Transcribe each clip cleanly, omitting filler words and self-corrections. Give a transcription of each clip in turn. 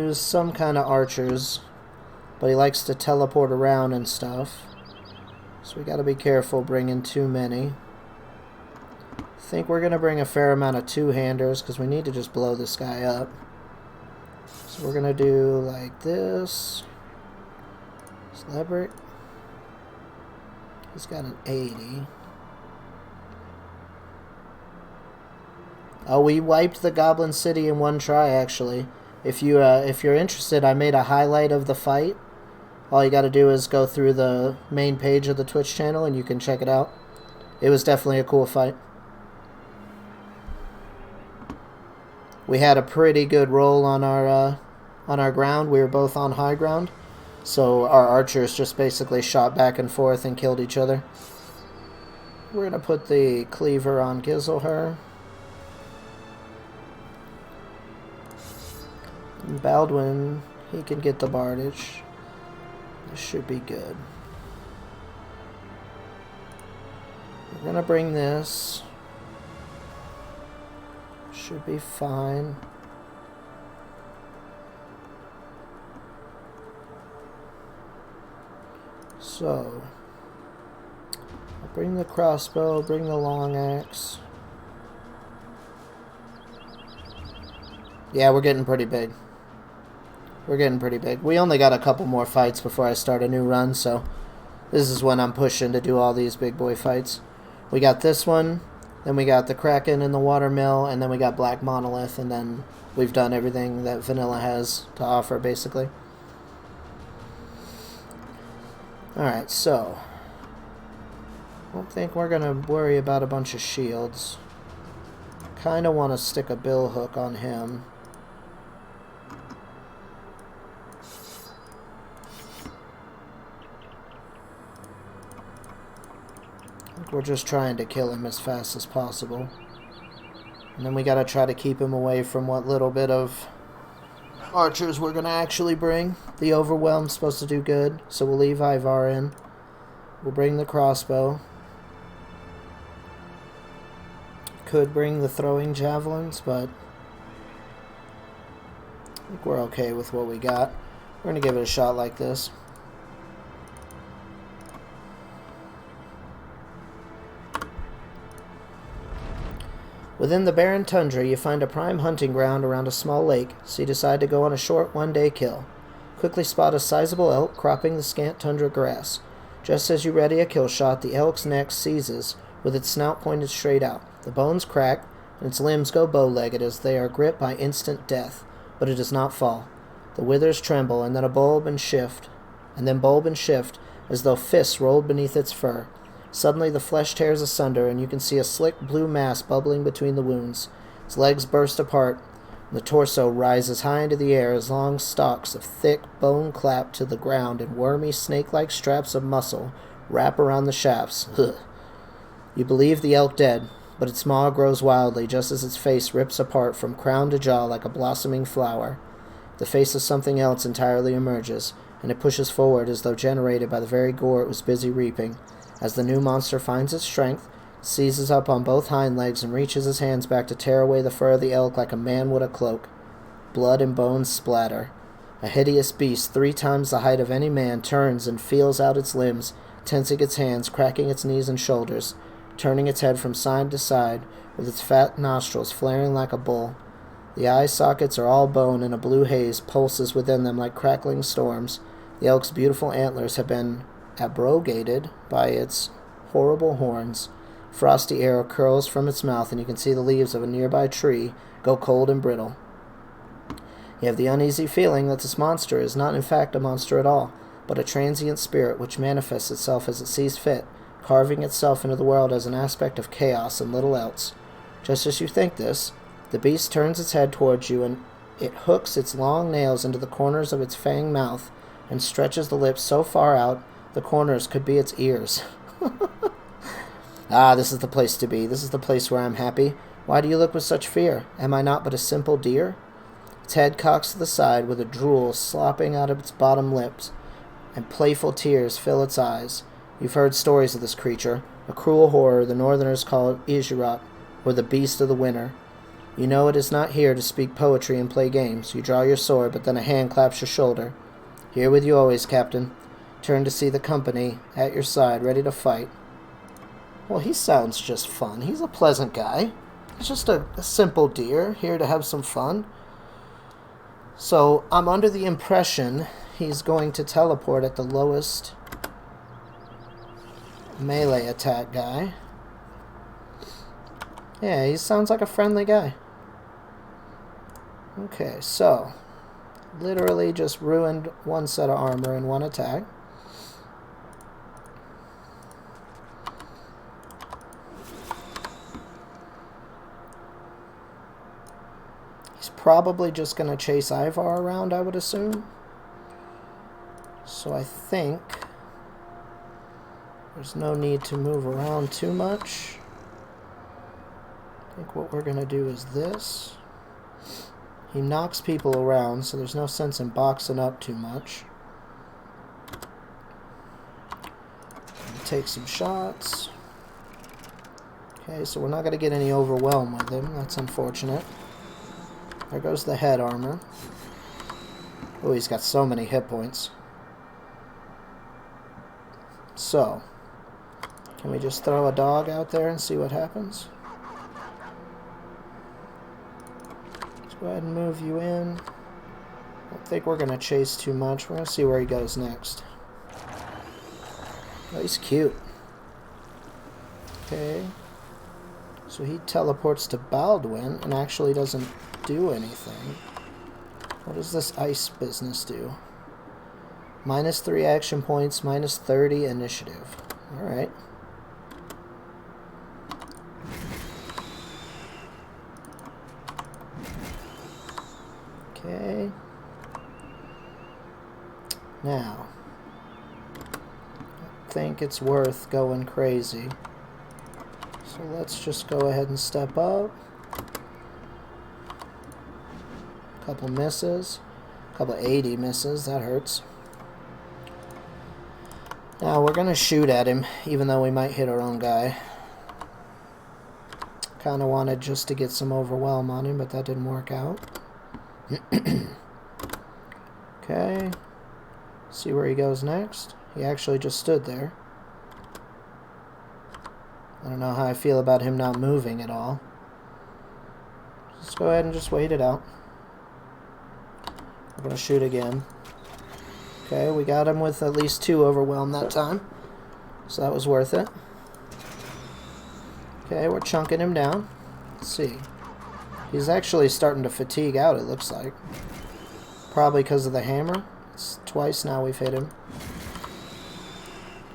use some kind of archers, but he likes to teleport around and stuff. So we gotta be careful bringing too many. I think we're gonna bring a fair amount of two-handers because we need to just blow this guy up. So we're gonna do like this. Celebric. He's got an 80. Oh, we wiped the Goblin City in one try, actually. If you're interested, I made a highlight of the fight. All you got to do is go through the main page of the Twitch channel, and you can check it out. It was definitely a cool fight. We had a pretty good roll on our ground. We were both on high ground, so our archers just basically shot back and forth and killed each other. We're gonna put the cleaver on Gizelher. Baldwin, he can get the Bardage. This should be good. We're gonna bring this. Should be fine. So, I'll bring the crossbow, bring the long axe. Yeah, we're getting pretty big. We're getting pretty big. We only got a couple more fights before I start a new run, so this is when I'm pushing to do all these big boy fights. We got this one, then we got the Kraken and the Watermill, and then we got Black Monolith, and then we've done everything that Vanilla has to offer, basically. Alright, so I don't think we're going to worry about a bunch of shields. Kind of want to stick a bill hook on him. We're just trying to kill him as fast as possible. And then we gotta try to keep him away from what little bit of archers we're gonna actually bring. The Overwhelm's supposed to do good, so we'll leave Ivar in. We'll bring the crossbow. Could bring the throwing javelins, but I think we're okay with what we got. We're gonna give it a shot like this. Within the barren tundra, you find a prime hunting ground around a small lake, so you decide to go on a short one-day kill. Quickly spot a sizable elk cropping the scant tundra grass. Just as you ready a kill shot, the elk's neck seizes, with its snout pointed straight out. The bones crack, and its limbs go bow-legged as they are gripped by instant death, but it does not fall. The withers tremble, and then bulb and shift, as though fists rolled beneath its fur. Suddenly the flesh tears asunder, and you can see a slick blue mass bubbling between the wounds. Its legs burst apart, and the torso rises high into the air as long stalks of thick bone clap to the ground and wormy snake-like straps of muscle wrap around the shafts. Ugh. You believe the elk dead, but its maw grows wildly just as its face rips apart from crown to jaw like a blossoming flower. The face of something else entirely emerges, and it pushes forward as though generated by the very gore it was busy reaping. As the new monster finds its strength, seizes up on both hind legs and reaches his hands back to tear away the fur of the elk like a man would a cloak. Blood and bones splatter. A hideous beast 3 times the height of any man turns and feels out its limbs, tensing its hands, cracking its knees and shoulders, turning its head from side to side, with its fat nostrils flaring like a bull. The eye sockets are all bone, and a blue haze pulses within them like crackling storms. The elk's beautiful antlers have been abrogated by its horrible horns. Frosty air curls from its mouth, and you can see the leaves of a nearby tree go cold and brittle. You have the uneasy feeling that this monster is not in fact a monster at all, but a transient spirit which manifests itself as it sees fit, carving itself into the world as an aspect of chaos and little else. Just as you think this, the beast turns its head towards you, and it hooks its long nails into the corners of its fanged mouth and stretches the lips so far out the corners could be its ears. Ah, this is the place to be. This is the place where I'm happy. Why do you look with such fear? Am I not but a simple deer? Its head cocks to the side, with a drool slopping out of its bottom lips, and playful tears fill its eyes. You've heard stories of this creature, a cruel horror the northerners call Ijirok, or the beast of the winter. You know it is not here to speak poetry and play games. You draw your sword, but then a hand claps your shoulder. Here with you always, Captain. Turn to see the company at your side, ready to fight. Well, he sounds just fun. He's a pleasant guy. He's just a simple deer, here to have some fun. So, I'm under the impression he's going to teleport at the lowest melee attack guy. Yeah, he sounds like a friendly guy. Okay, so literally just ruined one set of armor in one attack. He's probably just going to chase Ivar around, I would assume. So I think there's no need to move around too much. I think what we're going to do is this. He knocks people around, so there's no sense in boxing up too much. Take some shots. Okay, so we're not going to get any overwhelm with him. That's unfortunate. There goes the head armor. Oh, he's got so many hit points. So, can we just throw a dog out there and see what happens? Let's go ahead and move you in. I don't think we're going to chase too much. We're going to see where he goes next. Oh, he's cute. Okay. So he teleports to Baldwin and actually doesn't do anything. What does this ice business do? -3 action points, -30 initiative. Alright. Okay. Now, I think it's worth going crazy. So let's just go ahead and step up. Couple misses. Couple 80 misses. That hurts. Now we're going to shoot at him, even though we might hit our own guy. Kind of wanted just to get some overwhelm on him, but that didn't work out. Okay. See where he goes next. He actually just stood there. I don't know how I feel about him not moving at all. Let's go ahead and just wait it out. We're going to shoot again. Okay, we got him with at least 2 overwhelm that time. So that was worth it. Okay, we're chunking him down. Let's see. He's actually starting to fatigue out, it looks like. Probably because of the hammer. It's twice now we've hit him.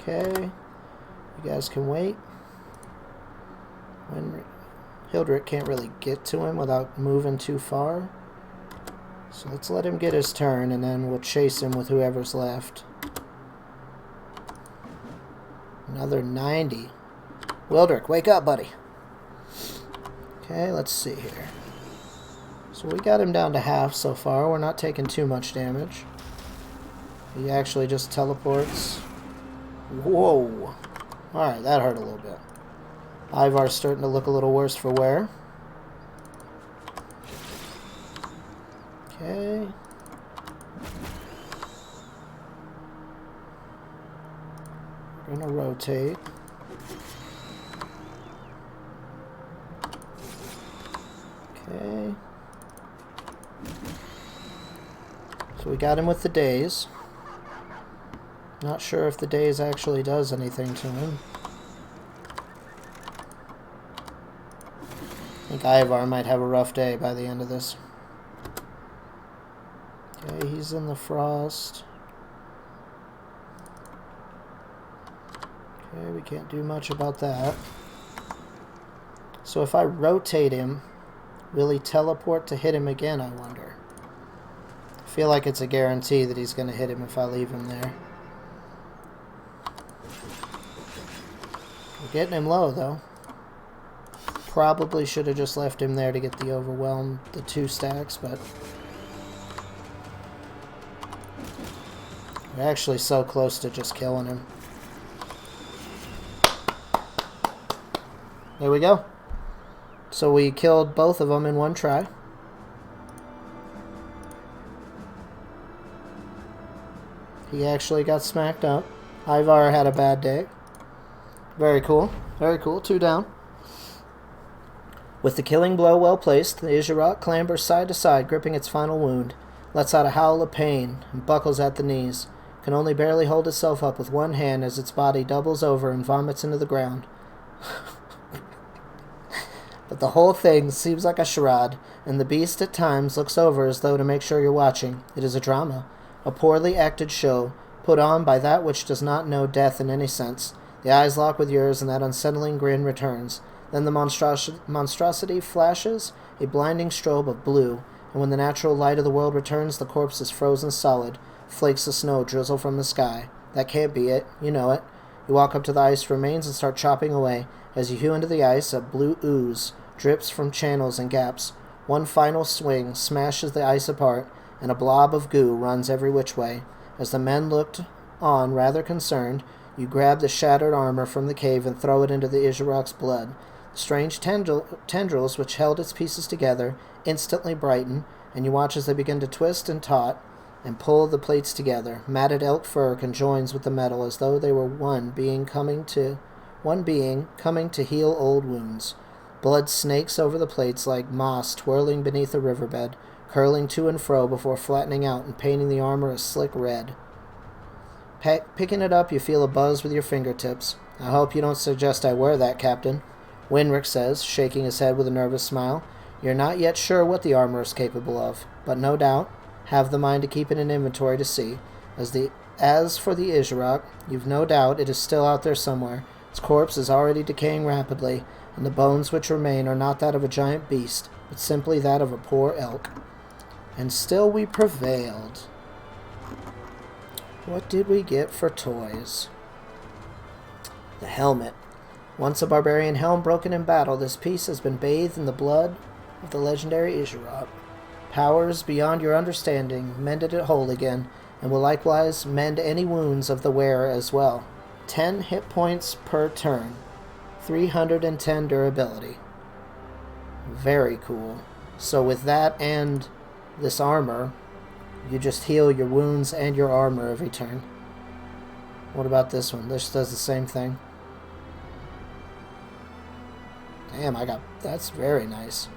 Okay. You guys can wait. Hildrick can't really get to him without moving too far. So let's let him get his turn, and then we'll chase him with whoever's left. Another 90. Wildrick, wake up, buddy. Okay, let's see here. So we got him down to half so far. We're not taking too much damage. He actually just teleports. Whoa. Alright, that hurt a little bit. Ivar's starting to look a little worse for wear. Okay. We're gonna rotate. Okay. So we got him with the daze. Not sure if the daze actually does anything to him. I think Ivar might have a rough day by the end of this. Okay, he's in the frost. Okay, we can't do much about that. So if I rotate him, will he teleport to hit him again, I wonder? I feel like it's a guarantee that he's going to hit him if I leave him there. We're getting him low, though. Probably should have just left him there to get the overwhelm, the 2 stacks, but we're actually so close to just killing him. There we go. So we killed both of them in one try. He actually got smacked up. Ivar had a bad day. Very cool. Very cool. 2 down. With the killing blow well placed, the Ijirok clambers side to side, gripping its final wound, lets out a howl of pain, and buckles at the knees. Can only barely hold itself up with one hand as its body doubles over and vomits into the ground. But the whole thing seems like a charade, and the beast at times looks over as though to make sure you're watching. It is a drama, a poorly acted show, put on by that which does not know death in any sense. The eyes lock with yours, and that unsettling grin returns. Then the monstrosity flashes, a blinding strobe of blue, and when the natural light of the world returns, the corpse is frozen solid. Flakes of snow drizzle from the sky. That can't be it. You know it. You walk up to the ice remains and start chopping away. As you hew into the ice, a blue ooze drips from channels and gaps. One final swing smashes the ice apart, and a blob of goo runs every which way. As the men looked on, rather concerned, you grab the shattered armor from the cave and throw it into the Ijirok's blood. The strange tendrils which held its pieces together instantly brighten, and you watch as they begin to twist and taut and pull the plates together. Matted elk fur conjoins with the metal as though they were one being coming to heal old wounds. Blood snakes over the plates like moss twirling beneath a riverbed, curling to and fro before flattening out and painting the armor a slick red. Picking it up, you feel a buzz with your fingertips. I hope you don't suggest I wear that, Captain. Winrick says, shaking his head with a nervous smile. You're not yet sure what the armor is capable of, but no doubt have the mind to keep it in inventory to see. As for the Ijirok, you've no doubt it is still out there somewhere. Its corpse is already decaying rapidly, and the bones which remain are not that of a giant beast, but simply that of a poor elk. And still we prevailed. What did we get for toys? The helmet. Once a barbarian helm broken in battle, this piece has been bathed in the blood of the legendary Ijirok. Powers beyond your understanding mended it whole again, and will likewise mend any wounds of the wearer as well. 10 hit points per turn. 310 durability. Very cool. So with that and this armor, you just heal your wounds and your armor every turn. What about this one? This does the same thing. Damn, that's very nice.